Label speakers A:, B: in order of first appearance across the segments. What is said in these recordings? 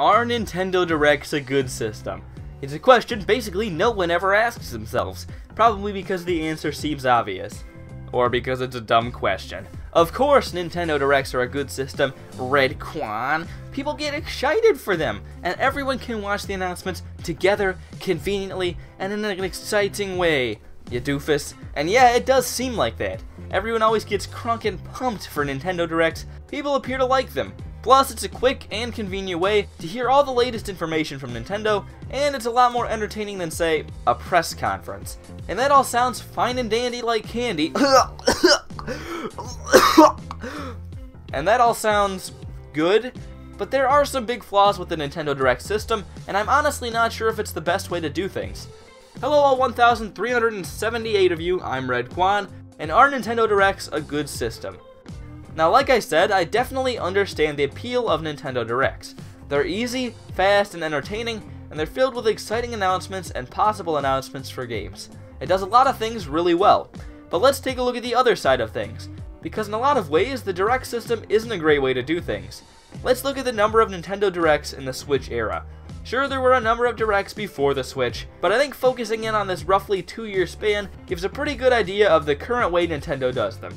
A: Are Nintendo Directs a good system? It's a question basically no one ever asks themselves, probably because the answer seems obvious. Or because it's a dumb question. Of course Nintendo Directs are a good system, Redkwan. People get excited for them, and everyone can watch the announcements together, conveniently, and in an exciting way. You doofus. And yeah, it does seem like that. Everyone always gets crunk and pumped for Nintendo Directs. People appear to like them. Plus, it's a quick and convenient way to hear all the latest information from Nintendo, and it's a lot more entertaining than, say, a press conference. And that all sounds fine and dandy like candy. And that all sounds good, but there are some big flaws with the Nintendo Direct system, and I'm honestly not sure if it's the best way to do things. Hello all 1,378 of you, I'm Redkwan, and are Nintendo Directs a good system? Now, like I said, I definitely understand the appeal of Nintendo Directs. They're easy, fast, and entertaining, and they're filled with exciting announcements and possible announcements for games. It does a lot of things really well. But let's take a look at the other side of things, because in a lot of ways, the Direct system isn't a great way to do things. Let's look at the number of Nintendo Directs in the Switch era. Sure, there were a number of Directs before the Switch, but I think focusing in on this roughly 2-year span gives a pretty good idea of the current way Nintendo does them.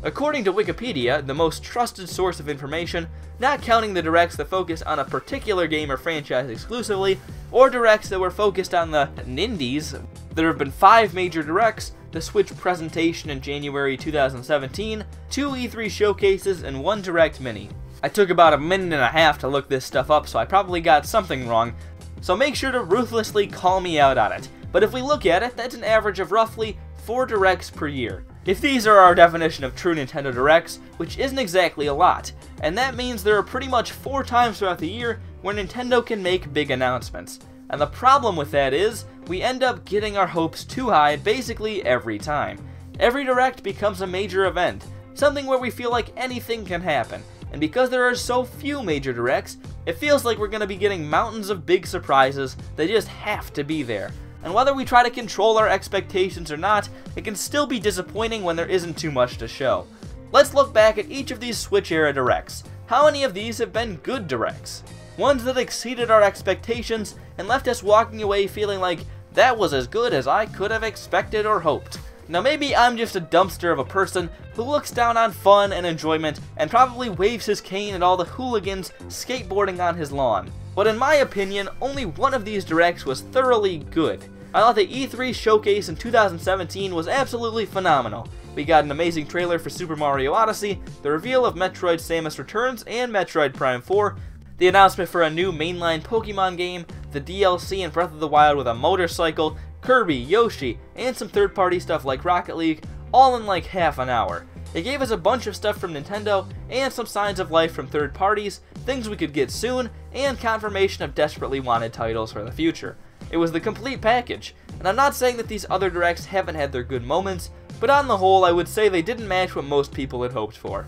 A: According to Wikipedia, the most trusted source of information, not counting the Directs that focus on a particular game or franchise exclusively, or Directs that were focused on the Nindies, there have been 5 major Directs, the Switch presentation in January 2017, 2 E3 showcases, and 1 Direct Mini. I took about a minute and a half to look this stuff up, so I probably got something wrong, so make sure to ruthlessly call me out on it. But if we look at it, that's an average of roughly 4 Directs per year. If these are our definition of true Nintendo Directs, which isn't exactly a lot, and that means there are pretty much 4 times throughout the year where Nintendo can make big announcements. And the problem with that is, we end up getting our hopes too high basically every time. Every Direct becomes a major event, something where we feel like anything can happen, and because there are so few major Directs, it feels like we're going to be getting mountains of big surprises that just have to be there. And whether we try to control our expectations or not, it can still be disappointing when there isn't too much to show. Let's look back at each of these Switch era Directs. How many of these have been good Directs? Ones that exceeded our expectations and left us walking away feeling like that was as good as I could have expected or hoped. Now maybe I'm just a dumpster of a person who looks down on fun and enjoyment and probably waves his cane at all the hooligans skateboarding on his lawn. But in my opinion, only one of these Directs was thoroughly good. I thought the E3 showcase in 2017 was absolutely phenomenal. We got an amazing trailer for Super Mario Odyssey, the reveal of Metroid Samus Returns and Metroid Prime 4, the announcement for a new mainline Pokemon game, the DLC in Breath of the Wild with a motorcycle, Kirby, Yoshi, and some third-party stuff like Rocket League, all in like half an hour. It gave us a bunch of stuff from Nintendo, and some signs of life from third parties, things we could get soon, and confirmation of desperately wanted titles for the future. It was the complete package, and I'm not saying that these other Directs haven't had their good moments, but on the whole I would say they didn't match what most people had hoped for.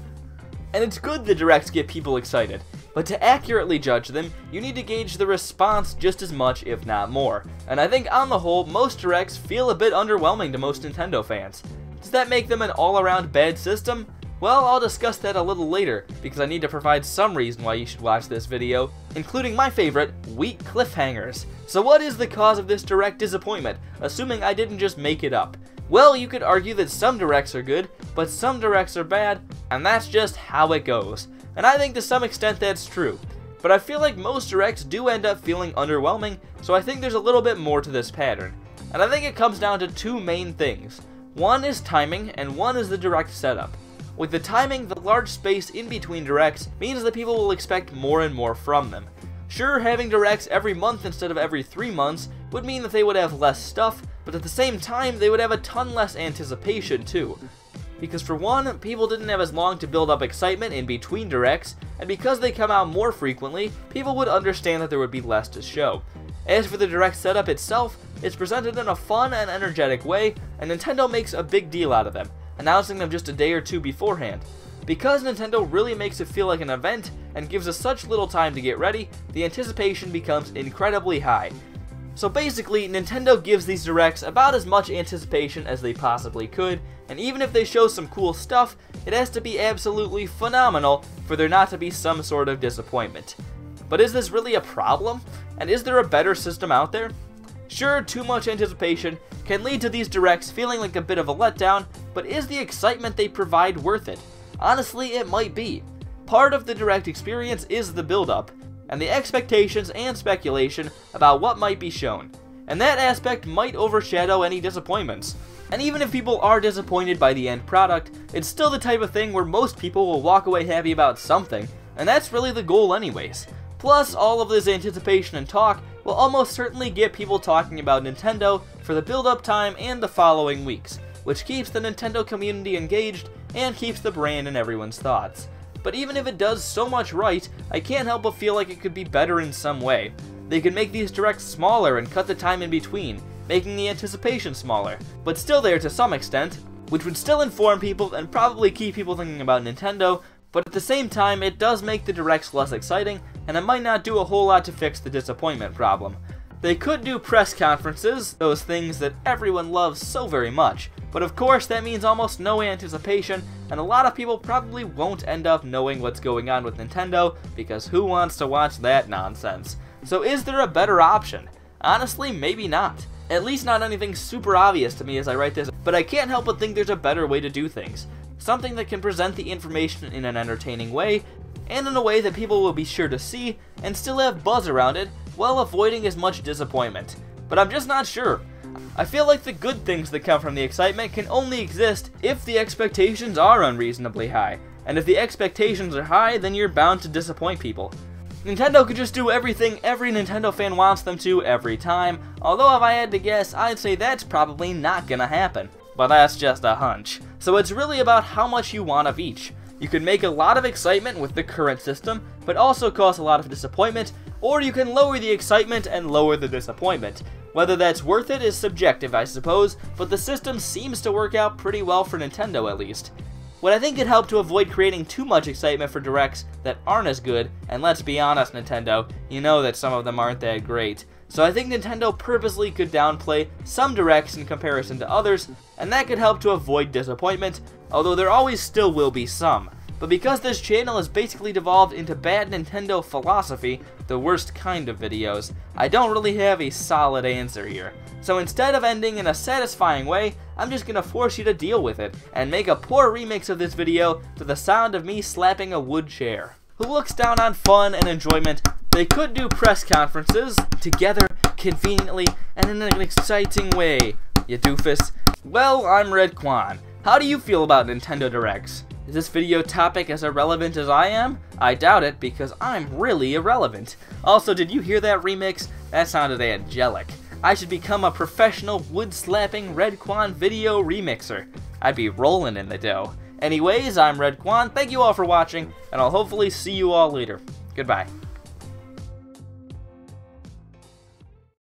A: And it's good the Directs get people excited, but to accurately judge them, you need to gauge the response just as much, if not more. And I think on the whole, most Directs feel a bit underwhelming to most Nintendo fans. Does that make them an all-around bad system? Well, I'll discuss that a little later, because I need to provide some reason why you should watch this video, including my favorite, weak cliffhangers. So what is the cause of this Direct disappointment, assuming I didn't just make it up? Well, you could argue that some Directs are good, but some Directs are bad, and that's just how it goes. And I think to some extent that's true. But I feel like most Directs do end up feeling underwhelming, so I think there's a little bit more to this pattern. And I think it comes down to 2 main things. One is timing, and one is the Direct setup. With the timing, the large space in between Directs means that people will expect more and more from them. Sure, having Directs every month instead of every 3 months would mean that they would have less stuff, but at the same time, they would have a ton less anticipation too. Because for one, people didn't have as long to build up excitement in between Directs, and because they come out more frequently, people would understand that there would be less to show. As for the Direct setup itself, it's presented in a fun and energetic way, and Nintendo makes a big deal out of them, announcing them just a day or 2 beforehand. Because Nintendo really makes it feel like an event, and gives us such little time to get ready, the anticipation becomes incredibly high. So basically, Nintendo gives these Directs about as much anticipation as they possibly could, and even if they show some cool stuff, it has to be absolutely phenomenal for there not to be some sort of disappointment. But is this really a problem? And is there a better system out there? Sure, too much anticipation can lead to these directs feeling like a bit of a letdown, but is the excitement they provide worth it? Honestly, it might be. Part of the direct experience is the build-up, and the expectations and speculation about what might be shown, and that aspect might overshadow any disappointments. And even if people are disappointed by the end product, it's still the type of thing where most people will walk away happy about something, and that's really the goal anyways. Plus, all of this anticipation and talk will almost certainly get people talking about Nintendo for the build-up time and the following weeks, which keeps the Nintendo community engaged and keeps the brand in everyone's thoughts. But even if it does so much right, I can't help but feel like it could be better in some way. They could make these directs smaller and cut the time in between, making the anticipation smaller, but still there to some extent, which would still inform people and probably keep people thinking about Nintendo, but at the same time it does make the directs less exciting, and it might not do a whole lot to fix the disappointment problem. They could do press conferences, those things that everyone loves so very much, but of course that means almost no anticipation, and a lot of people probably won't end up knowing what's going on with Nintendo, because who wants to watch that nonsense? So is there a better option? Honestly, maybe not. At least not anything super obvious to me as I write this, but I can't help but think there's a better way to do things. Something that can present the information in an entertaining way, and in a way that people will be sure to see, and still have buzz around it, while avoiding as much disappointment. But I'm just not sure. I feel like the good things that come from the excitement can only exist if the expectations are unreasonably high, and if the expectations are high, then you're bound to disappoint people. Nintendo could just do everything every Nintendo fan wants them to every time, although if I had to guess, I'd say that's probably not gonna happen. But that's just a hunch. So it's really about how much you want of each. You can make a lot of excitement with the current system, but also cause a lot of disappointment, or you can lower the excitement and lower the disappointment. Whether that's worth it is subjective, I suppose, but the system seems to work out pretty well for Nintendo at least. What I think could help to avoid creating too much excitement for directs that aren't as good, and let's be honest Nintendo, you know that some of them aren't that great. So I think Nintendo purposely could downplay some directs in comparison to others, and that could help to avoid disappointment, although there always still will be some. But because this channel has basically devolved into bad Nintendo philosophy, the worst kind of videos, I don't really have a solid answer here. So instead of ending in a satisfying way, I'm just gonna force you to deal with it, and make a poor remix of this video to the sound of me slapping a wood chair. Who looks down on fun and enjoyment? They could do press conferences, together, conveniently, and in an exciting way, you doofus. Well, I'm Redkwan. How do you feel about Nintendo Directs? Is this video topic as irrelevant as I am? I doubt it, because I'm really irrelevant. Also, did you hear that remix? That sounded angelic. I should become a professional wood-slapping Redkwan video remixer. I'd be rolling in the dough. Anyways, I'm Redkwan, thank you all for watching, and I'll hopefully see you all later. Goodbye.